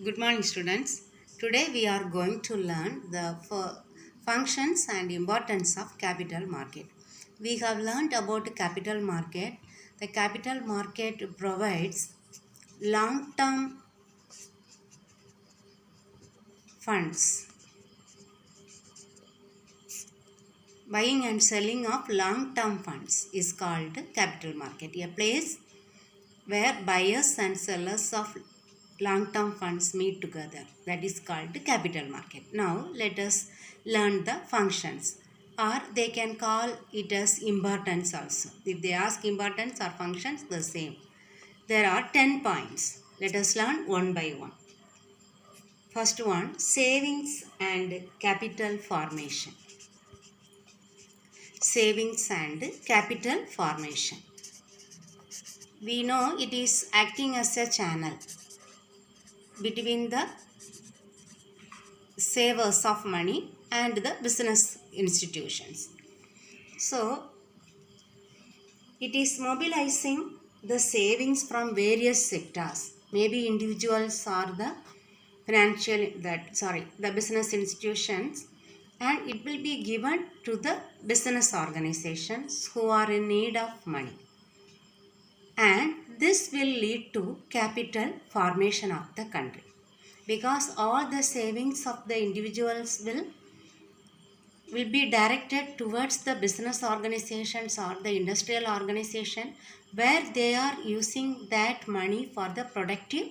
Good morning, students. Today we are going to learn the functions and importance of capital market. We have learned about capital market. The capital market provides long-term funds. Buying and selling of long-term funds is called capital market. A place where buyers and sellers of long-term funds meet together. That is called capital market. Now let us learn the functions, or they can call it as importance also. If they ask importance or functions, the same. There are 10 points. Let us learn one by one. First one, savings and capital formation. Savings and capital formation. We know it is acting as a channel between the savers of money and the business institutions. So, it is mobilizing the savings from various sectors, maybe individuals or the the business institutions, and it will be given to the business organizations who are in need of money. And this will lead to capital formation of the country, because all the savings of the individuals will be directed towards the business organizations or the industrial organization, where they are using that money for the productive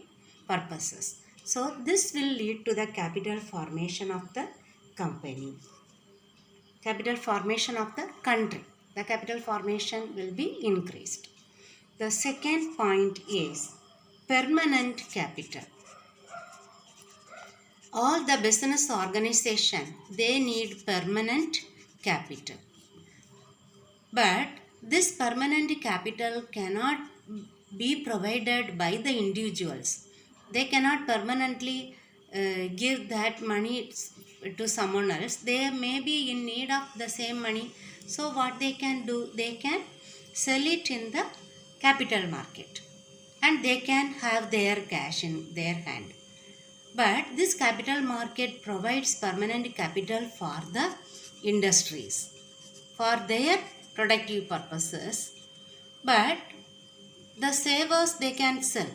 purposes. So this will lead to the capital formation of the company, capital formation of the country. The capital formation will be increased. The second point is permanent capital. All the business organization, they need permanent capital, but this permanent capital cannot be provided by the individuals. They cannot permanently give that money to someone else. They may be in need of the same money. So what they can do, they can sell it in the capital market and they can have their cash in their hand. But this capital market provides permanent capital for the industries for their productive purposes, but the savers, they can sell.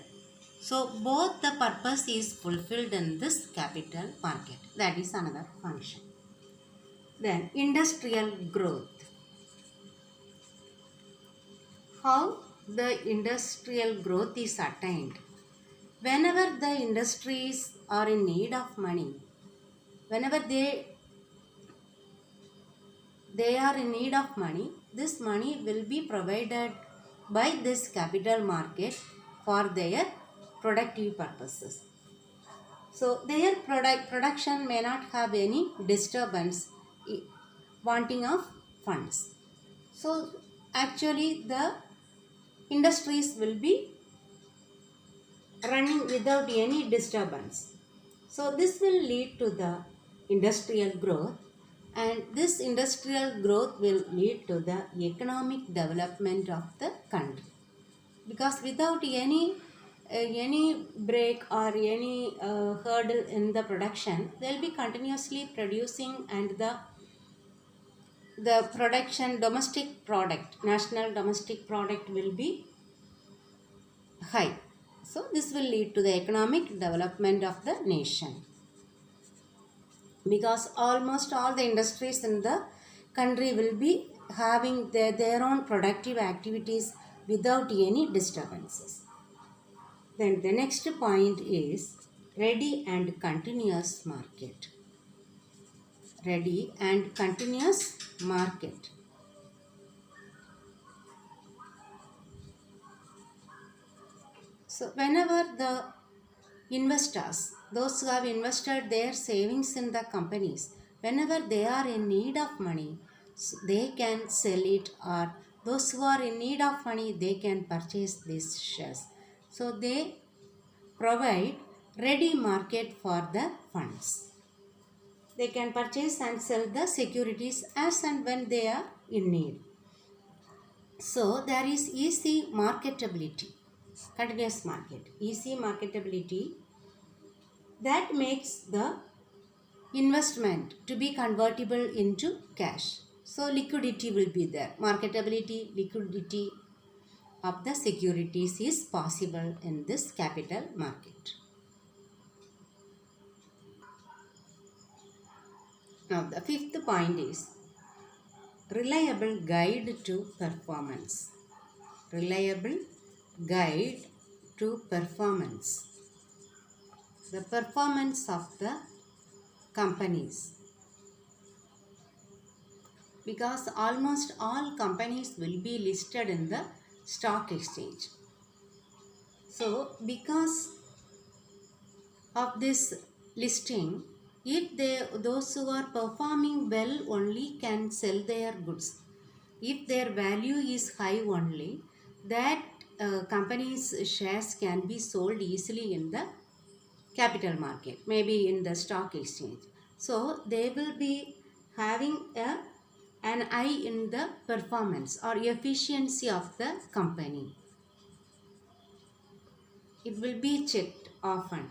So both the purpose is fulfilled in this capital market. That is another function. Then industrial growth. How the industrial growth is attained? Whenever the industries are in need of money, whenever they are in need of money, this money will be provided by this capital market for their productive purposes. So their production may not have any disturbance, wanting of funds. So actually the industries will be running without any disturbance. So this will lead to the industrial growth, and this industrial growth will lead to the economic development of the country, because without any break or any hurdle in the production, they will be continuously producing, and the production, domestic product, national domestic product will be high. So this will lead to the economic development of the nation, because almost all the industries in the country will be having their own productive activities without any disturbances. Then the next point is ready and continuous market. Ready and continuous market. So whenever the investors, those who have invested their savings in the companies, whenever they are in need of money, they can sell it, or those who are in need of money, they can purchase these shares. So they provide ready market for the funds. They can purchase and sell the securities as and when they are in need. So there is easy marketability, continuous market, easy marketability. that makes the investment to be convertible into cash. So liquidity will be there. Marketability, liquidity of the securities is possible in this capital market. Now the fifth point is reliable guide to performance. Reliable guide to performance. The performance of the companies, because almost all companies will be listed in the stock exchange. So because of this listing, if those who are performing well only can sell their goods. If their value is high only, that company's shares can be sold easily in the capital market, maybe in the stock exchange. So they will be having an eye in the performance or efficiency of the company. It will be checked often.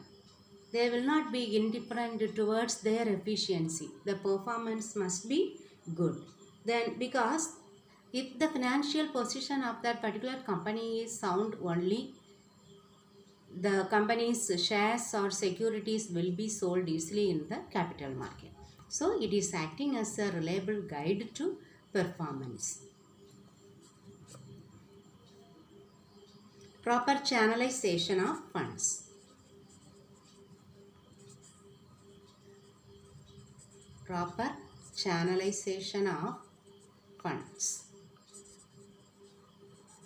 They will not be indifferent towards their efficiency. The performance must be good. Then because if the financial position of that particular company is sound only, the company's shares or securities will be sold easily in the capital market. So it is acting as a reliable guide to performance. Proper channelization of funds. Proper channelization of funds.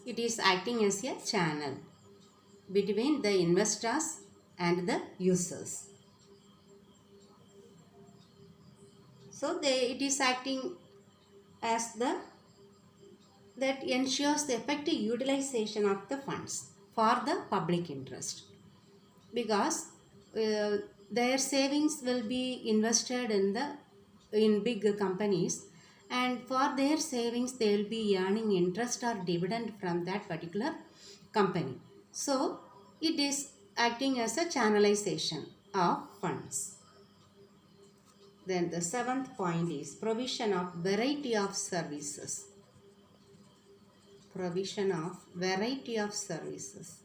It is acting as a channel between the investors and the users. So it is acting as that ensures the effective utilization of the funds for the public interest, because their savings will be invested in big companies, and for their savings they will be earning interest or dividend from that particular company. So it is acting as a channelization of funds. Then the seventh point is provision of variety of services. Provision of variety of services.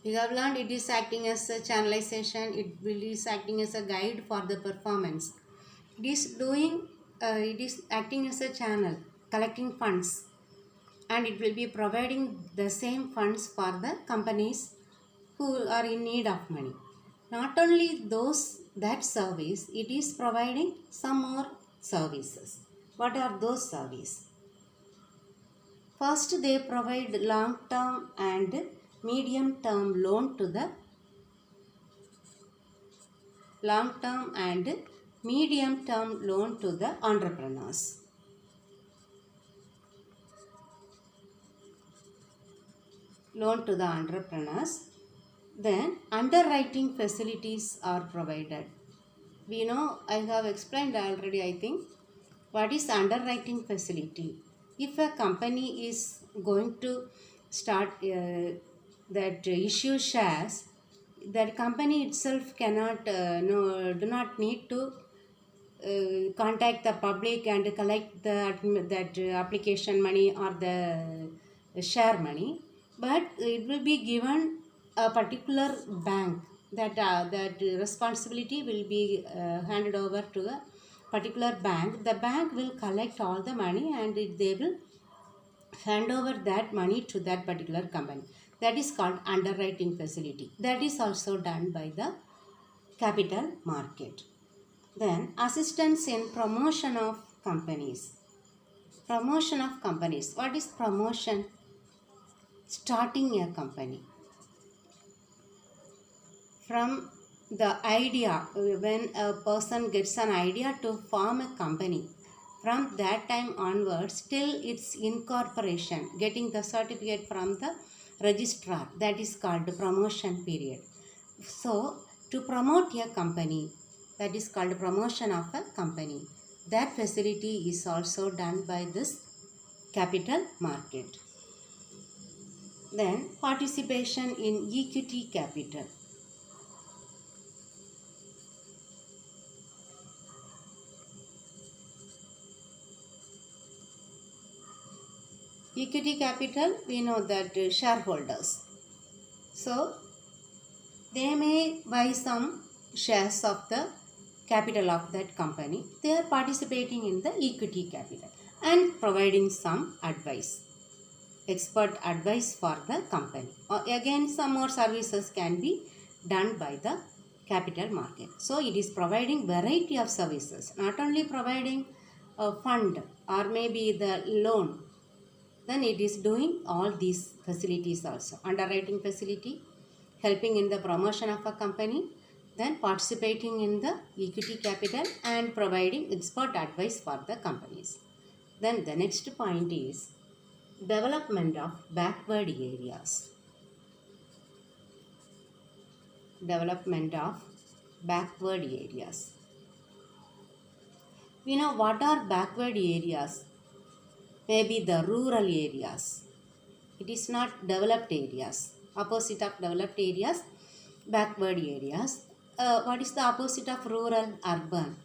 We have learned it is acting as a channelization, it is acting as a guide for the performance. It is acting as a channel, collecting funds, and it will be providing the same funds for the companies who are in need of money. Not only that service, it is providing some more services. What are those services? First, they provide long-term and medium-term loan to the entrepreneurs. Then underwriting facilities are provided. We know, I have explained already, I think, what is underwriting facility. If a company is going to start that issue shares, that company itself cannot do not need to contact the public and collect that application money or the share money, but it will be given a particular bank, that responsibility will be handed over to a particular bank. The bank will collect all the money and they will hand over that money to that particular company. That is called underwriting facility. That is also done by the capital market. Then assistance in promotion of companies. Promotion of companies. What is promotion? Starting a company. From the idea, when a person gets an idea to form a company, from that time onwards till its incorporation, getting the certificate from the registrar, that is called promotion period. So to promote a company, that is called promotion of a company. That facility is also done by this capital market. Then participation in equity capital. Equity capital, we know that shareholders. So they may buy some shares of the capital of that company. They are participating in the equity capital and providing some advice, expert advice for the company. Or again, some more services can be done by the capital market. So it is providing variety of services, not only providing a fund or maybe the loan. Then it is doing all these facilities also. Underwriting facility, helping in the promotion of a company, then participating in the equity capital and providing expert advice for the companies. Then the next point is development of backward areas. Development of backward areas. We know what are backward areas. Maybe the rural areas. It is not developed areas. Opposite of developed areas, backward areas. What is the opposite of rural? Urban.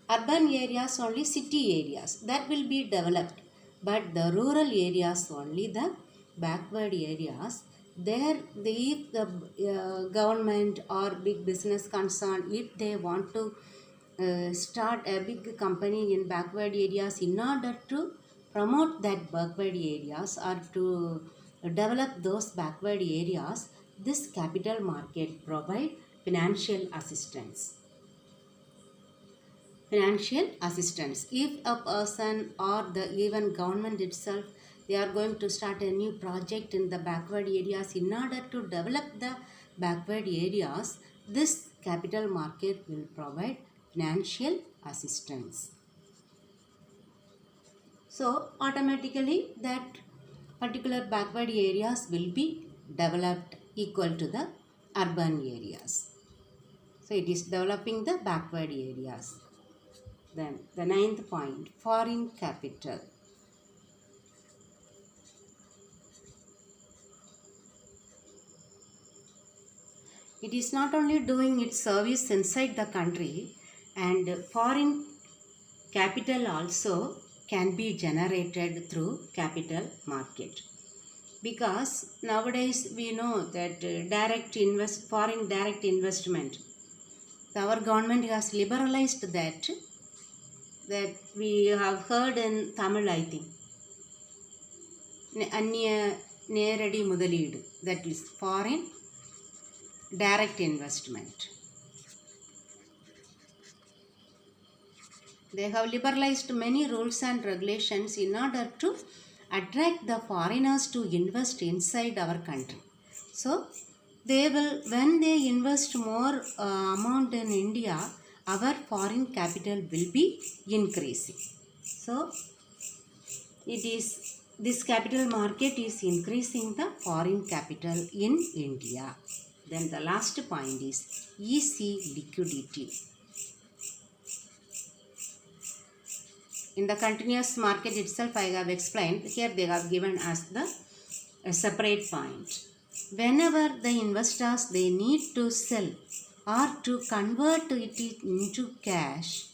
Urban areas only city areas that will be developed, but the rural areas only the backward areas. There, if the government or big business concern, if they want to start a big company in backward areas in order to promote that backward areas or to develop those backward areas, this capital market provide financial assistance. Financial assistance. If a person or the even government itself, they are going to start a new project in the backward areas in order to develop the backward areas, this capital market will provide financial assistance. So automatically that particular backward areas will be developed equal to the urban areas. So it is developing the backward areas. Then the ninth point, foreign capital. It is not only doing its service inside the country, and foreign capital also can be generated through capital market. Because nowadays we know that foreign direct investment, our government has liberalized that we have heard in Tamil, I think. Anniya Neradi Mudaleedu, that is foreign direct investment. They have liberalized many rules and regulations in order to attract the foreigners to invest inside our country. So they will, when they invest more amount in India, our foreign capital will be increasing. So it is, this capital market is increasing the foreign capital in India. Then the last point is easy liquidity. In the continuous market itself, I have explained. Here they have given us a separate point. Whenever the investors, they need to sell or to convert it into cash,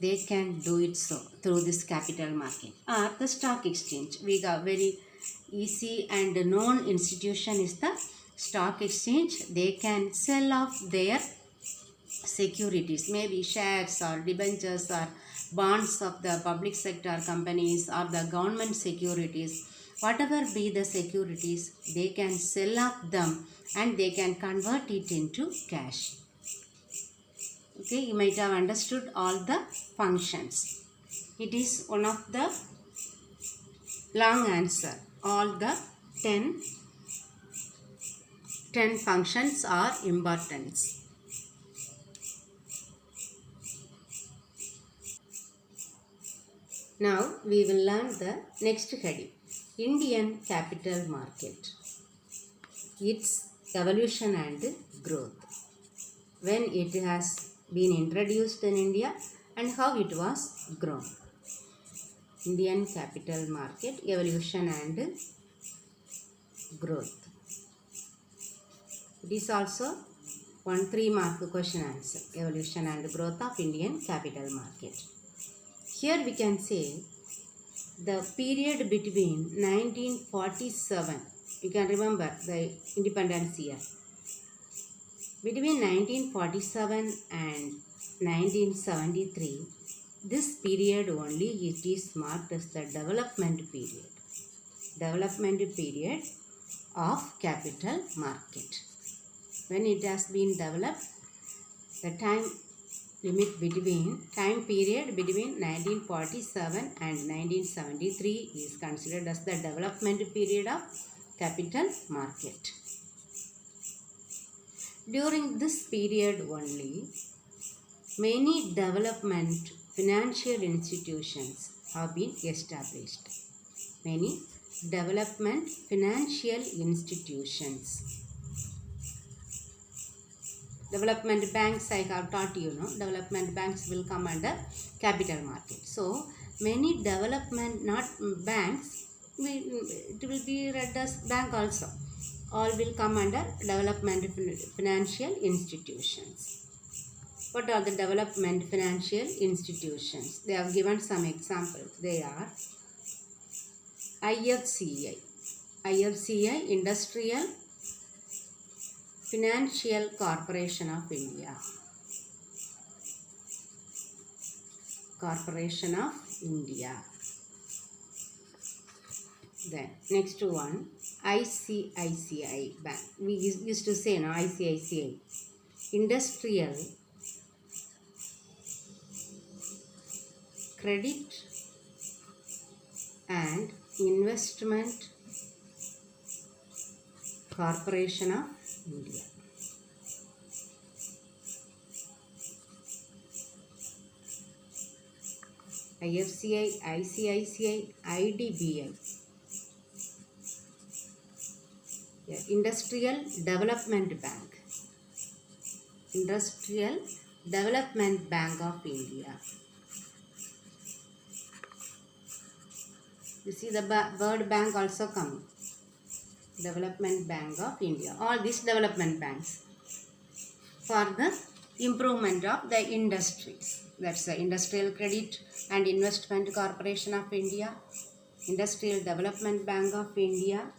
they can do it so through this capital market or the stock exchange. We got very easy and known institution is the stock exchange. They can sell off their securities, maybe shares or debentures or bonds of the public sector companies or the government securities. Whatever be the securities, they can sell off them and they can convert it into cash. Okay, you might have understood all the functions. It is one of the long answer. All the 10 functions are important. Now we will learn the next heading, Indian capital market, its evolution and growth, when it has been introduced in India and how it was grown. Indian capital market evolution and growth. It is also 1 3-mark question answer. Evolution and growth of Indian capital market. Here we can say the period between 1947, you can remember the independence year. Between 1947 and 1973, this period only it is marked as the development period. Development period of capital market. When it has been developed, the time period between 1947 and 1973 is considered as the development period of capital market. During this period only, many development financial institutions have been established. Many development financial institutions. Development banks, I have taught you, development banks will come under capital market. So, many development, not banks, it will be read as bank also. All will come under development financial institutions. What are the development financial institutions? They have given some examples. They are IFCI, Industrial Financial Corporation of India. Corporation of India. Then next one, ICICI Bank. We used to say ICICI. Industrial Credit and Investment Corporation of India. IFCI, ICICI, IDBI. Industrial Development Bank. Industrial Development Bank of India. You see the word bank also coming. Development Bank of India. All these development banks for the improvement of the industries. That's the Industrial Credit and Investment Corporation of India, Industrial Development Bank of India,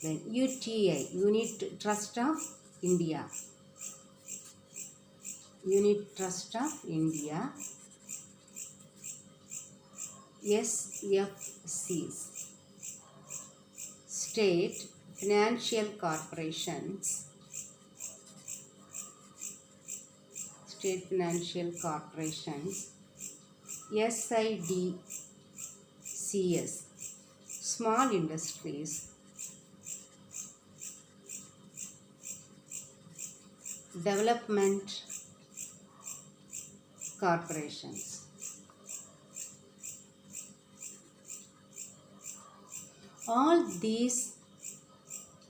then UTI, Unit Trust of India, Unit Trust of India, SFCs, State Financial Corporations, State Financial Corporations, SIDCS, Small Industries, Development Corporations. All these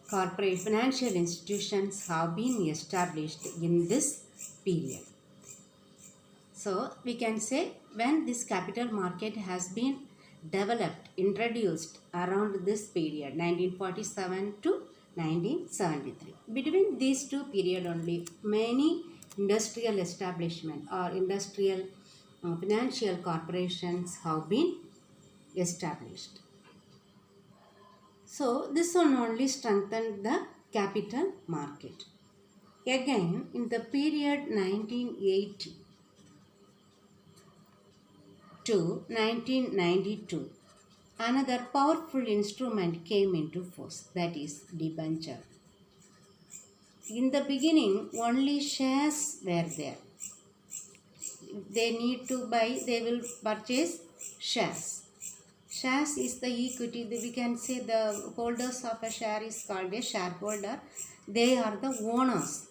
corporate financial institutions have been established in this period. So, we can say when this capital market has been developed, introduced around this period, 1947 to 1973. Between these two periods only, many industrial establishment or industrial financial corporations have been established. So, this one only strengthened the capital market. Again, in the period 1980 to 1992, another powerful instrument came into force, that is debenture. In the beginning, only shares were there. They need to buy, they will purchase shares. Shares is the equity. We can say the holders of a share is called a shareholder. They are the owners.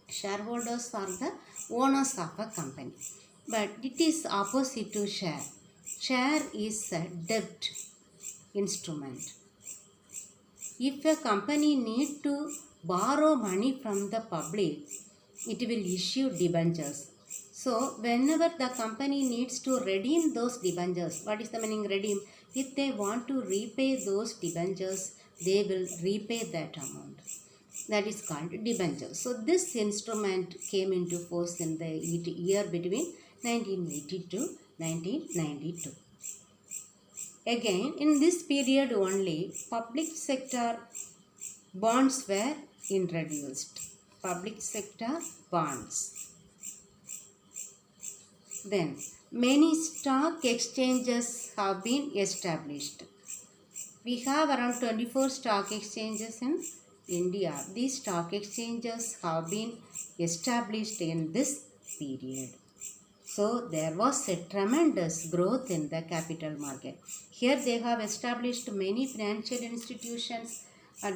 Shareholders are the owners of a company. But it is opposite to share. Share is a debt instrument. If a company need to borrow money from the public, it will issue debentures. So, whenever the company needs to redeem those debentures, what is the meaning redeem? If they want to repay those debentures they will repay that amount. That is called debenture. So this instrument came into force in the year between 1980 to 1992. Again, in this period only, public sector bonds were introduced. Public sector bonds. Then, many stock exchanges have been established. We have around 24 stock exchanges in India. These stock exchanges have been established in this period. So there was a tremendous growth in the capital market. Here they have established many financial institutions,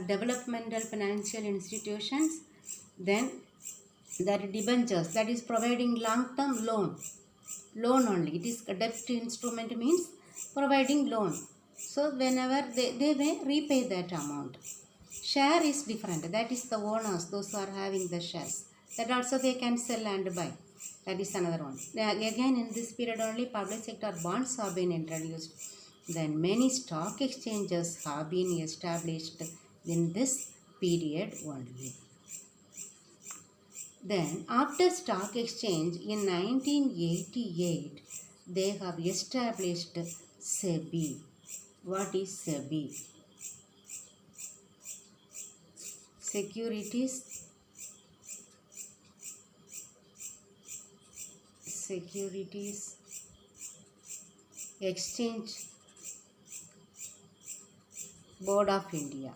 developmental financial institutions. Then that debentures, that is providing long-term loan only. It is a debt instrument, means providing loan. So whenever they may repay that amount. Share is different. That is the owners, those who are having the shares. That also they can sell and buy. That is another one. Again, in this period only, public sector bonds have been introduced. Then many stock exchanges have been established in this period only. Then, after stock exchange in 1988, they have established SEBI. What is SEBI? Securities Exchange Board of India.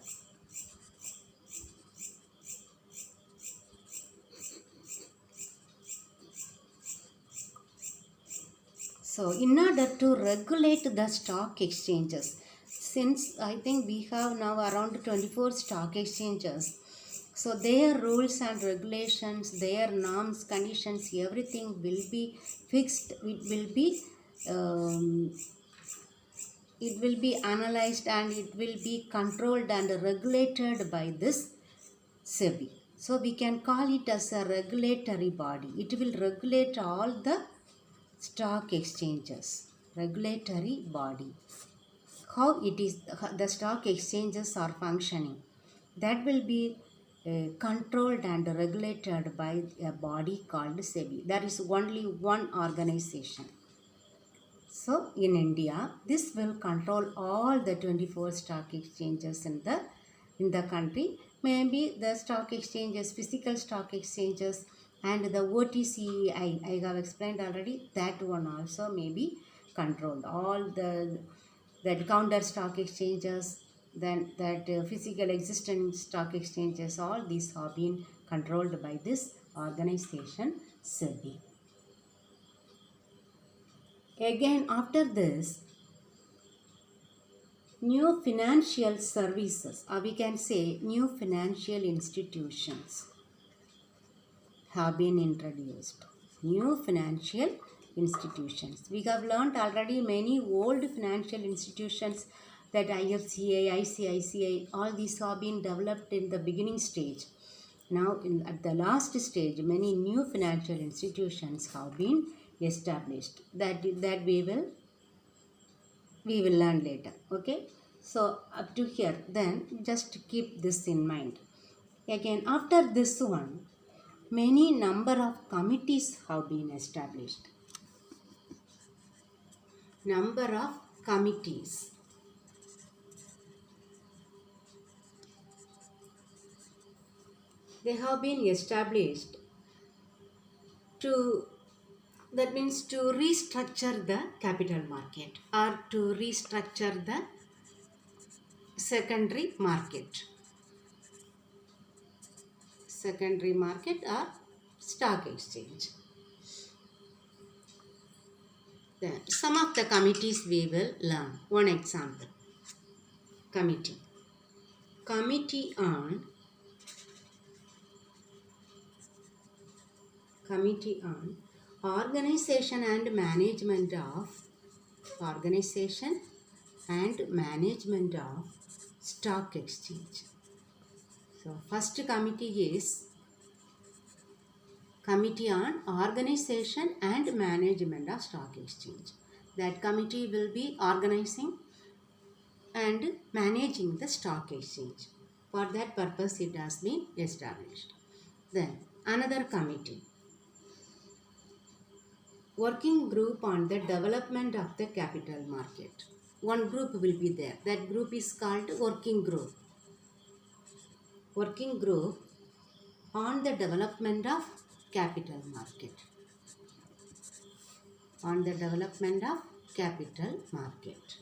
So, in order to regulate the stock exchanges, since I think we have now around 24 stock exchanges, so their rules and regulations, their norms, conditions, everything will be fixed. It will be analyzed and it will be controlled and regulated by this SEBI. So we can call it as a regulatory body. It will regulate all the stock exchanges. Regulatory body. How it is the stock exchanges are functioning, that will be controlled and regulated by a body called SEBI. There is only one organization. So in India, this will control all the 24 stock exchanges in the country. Maybe the stock exchanges, physical stock exchanges, and the OTCEI, I have explained already, that one also may be controlled. All the counter stock exchanges, then that physical existing stock exchanges, all these have been controlled by this organization SEBI. Again, after this, new financial services, or we can say new financial institutions have been introduced. New financial institutions. We have learned already many old financial institutions, that IFCA, ICICI, all these have been developed in the beginning stage. Now, at the last stage, many new financial institutions have been established. That we will learn later. Okay. So up to here, then just keep this in mind. Again, after this one, many number of committees have been established. Number of committees. They have been established to, that means to restructure the capital market or to restructure the secondary market. Secondary market or stock exchange. Then some of the committees we will learn. One example. Committee. Committee on organization and management of stock exchange. So first committee is Committee on Organization and Management of Stock Exchange. That committee will be organizing and managing the stock exchange. For that purpose it has been established. Then another committee, working group on the development of the capital market. One group will be there. That group is called working group. Working group on the development of capital market. On the development of capital market.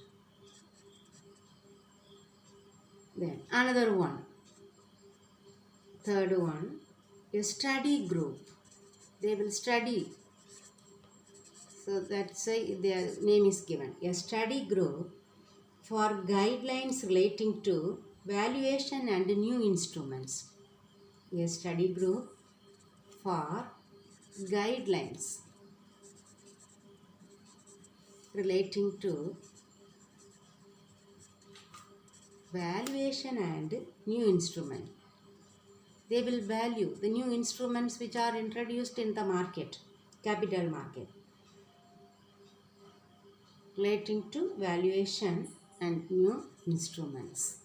Then another one. Third one, a study group. They will study. So that's why their name is given. A study group for guidelines relating to valuation and new instruments. A study group for guidelines relating to valuation and new instrument. They will value the new instruments which are introduced in the market, capital market, relating to valuation and new instruments.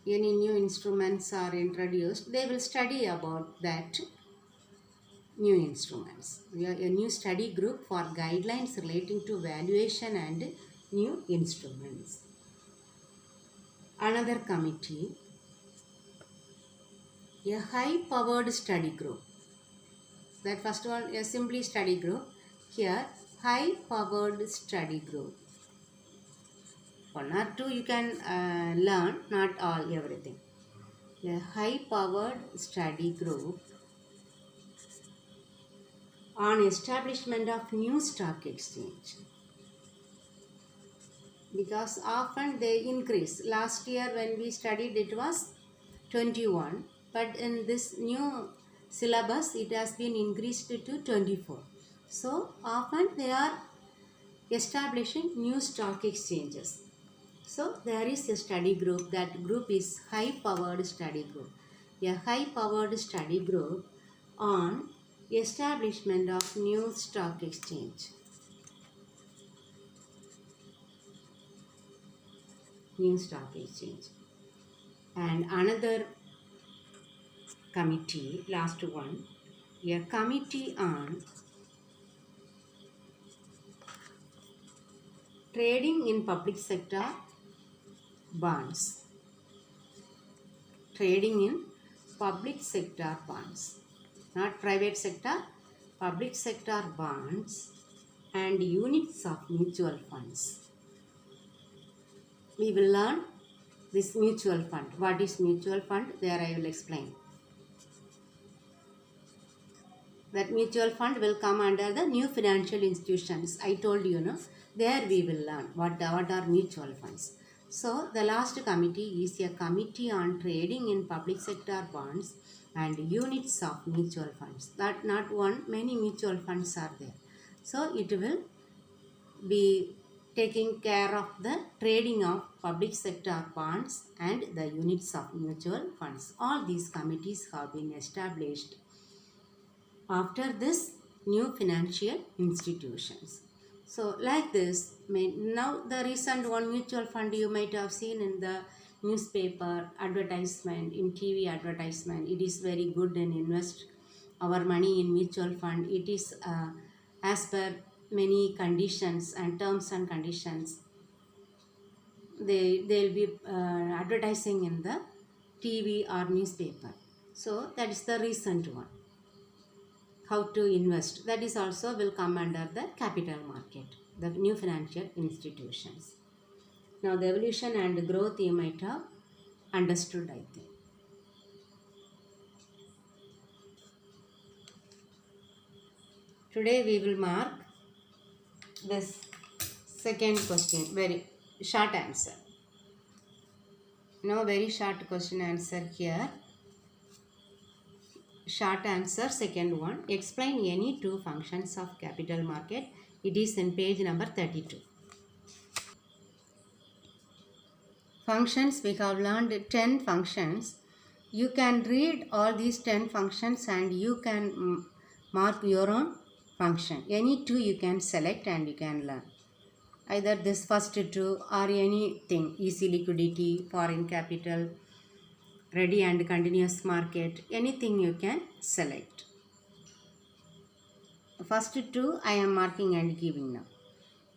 Any new instruments are introduced, they will study about that new instruments. We are a new study group for guidelines relating to valuation and new instruments. Another committee, a high-powered study group. That first one, a simply study group. Here, high-powered study group. One or two you can learn, not all, everything. A high-powered study group on establishment of new stock exchange. Because often they increase. Last year when we studied it was 21, but in this new syllabus it has been increased to 24. So often they are establishing new stock exchanges. So there is a study group. That group is high-powered study group. A high-powered study group on establishment of new stock exchange. New stock exchange. And another committee, last one, a committee on trading in public sector bonds. Trading in public sector bonds. Not private sector, public sector bonds and units of mutual funds. We will learn this mutual fund. What is mutual fund? There I will explain. That mutual fund will come under the new financial institutions. I told you, no? There we will learn what are mutual funds. So the last committee is a committee on trading in public sector bonds and units of mutual funds. That not one, many mutual funds are there. So it will be taking care of the trading of public sector bonds and the units of mutual funds. All these committees have been established after this new financial institutions. So like this, now the recent one mutual fund you might have seen in the newspaper advertisement, in TV advertisement. It is very good and invest our money in mutual fund. It is as per many conditions and terms and conditions. They'll be advertising in the TV or newspaper. So that is the recent one. How to invest. That is also will come under the capital market, the new financial institutions. Now the evolution and growth you might have understood, I think. Today we will mark this second question, very short answer. Now very short question answer here. Short answer, second one. Explain any two functions of capital market. It is in page number 32. Functions, we have learned 10 functions. You can read all these 10 functions and you can mark your own function. Any two you can select and you can learn. either this first two or anything, easy liquidity, foreign capital, ready and continuous market, anything you can select. First two I am marking and giving now.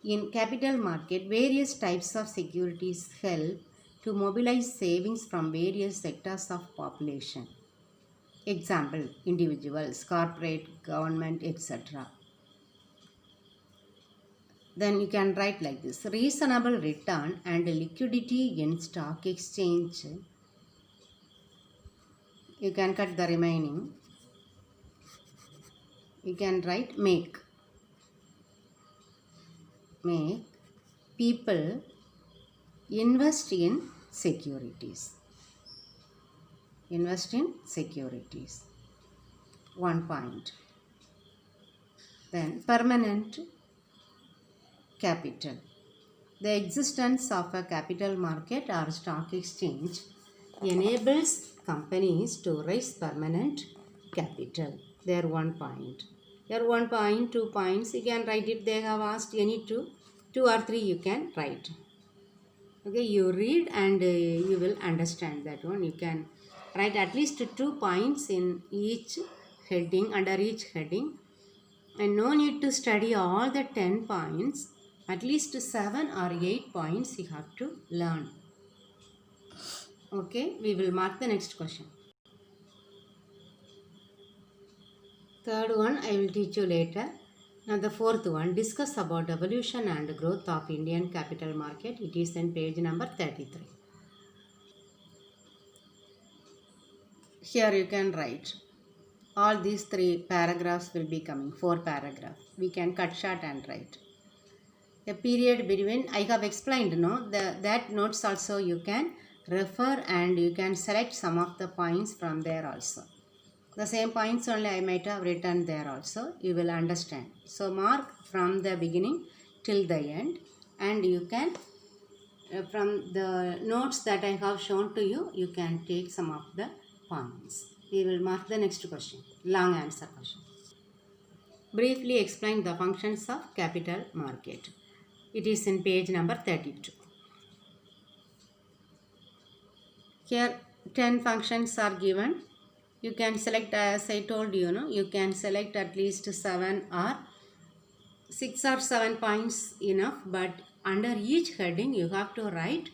In capital market, various types of securities help to mobilize savings from various sectors of population. Example, individuals, corporate, government, etc. Then you can write like this: reasonable return and liquidity in stock exchange. You can cut the remaining. You can write make people invest in securities. Invest in securities. 1 point. Then permanent capital. The existence of a capital market or stock exchange enables companies to raise permanent capital. There 1 point. Here 1 point, 2 points. You can write it. They have asked any two or three you can write. Okay, you read and you will understand that one. You can write at least 2 points in each heading, under each heading. And no need to study all the 10 points. At least 7 or 8 points you have to learn. Okay, we will mark the next question. Third one I will teach you later. Now the fourth one, discuss about evolution and growth of Indian capital market. It is in page number 33. Here you can write. All these 3 paragraphs will be coming. 4 paragraphs. We can cut short and write. A period between, I have explained, no? That notes also you can refer and you can select some of the points from there also. The same points only I might have written there also. You will understand. So mark from the beginning till the end, and you can from the notes that I have shown to you, you can take some of the points. We will mark the next question. Long answer question. Briefly explain the functions of capital market. It is in page number 32. Here 10 functions are given. You can select, as I told you, no, you can select at least 7 or 6 or 7 points enough, but under each heading you have to write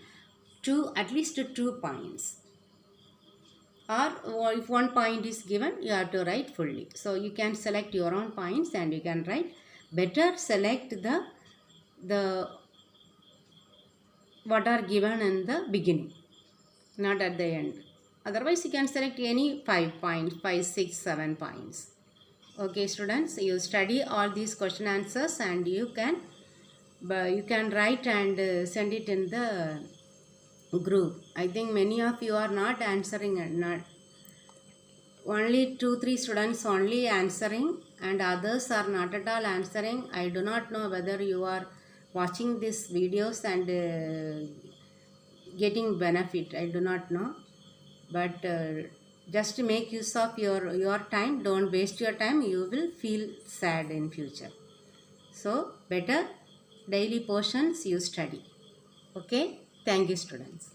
at least 2 points. Or if 1 point is given, you have to write fully. So you can select your own points and you can write. Better select the what are given in the beginning, not at the end. Otherwise, you can select any 5 points, 5, 6, 7 points. Okay, students, you study all these question answers and you can write and send it in the group. I think many of you are not answering, and not only 2-3 students only answering, and others are not at all answering. I do not know whether you are watching these videos and getting benefit. I do not know. But just make use of your time. Don't waste your time. You will feel sad in future. So better daily portions you study. Okay. Thank you, students.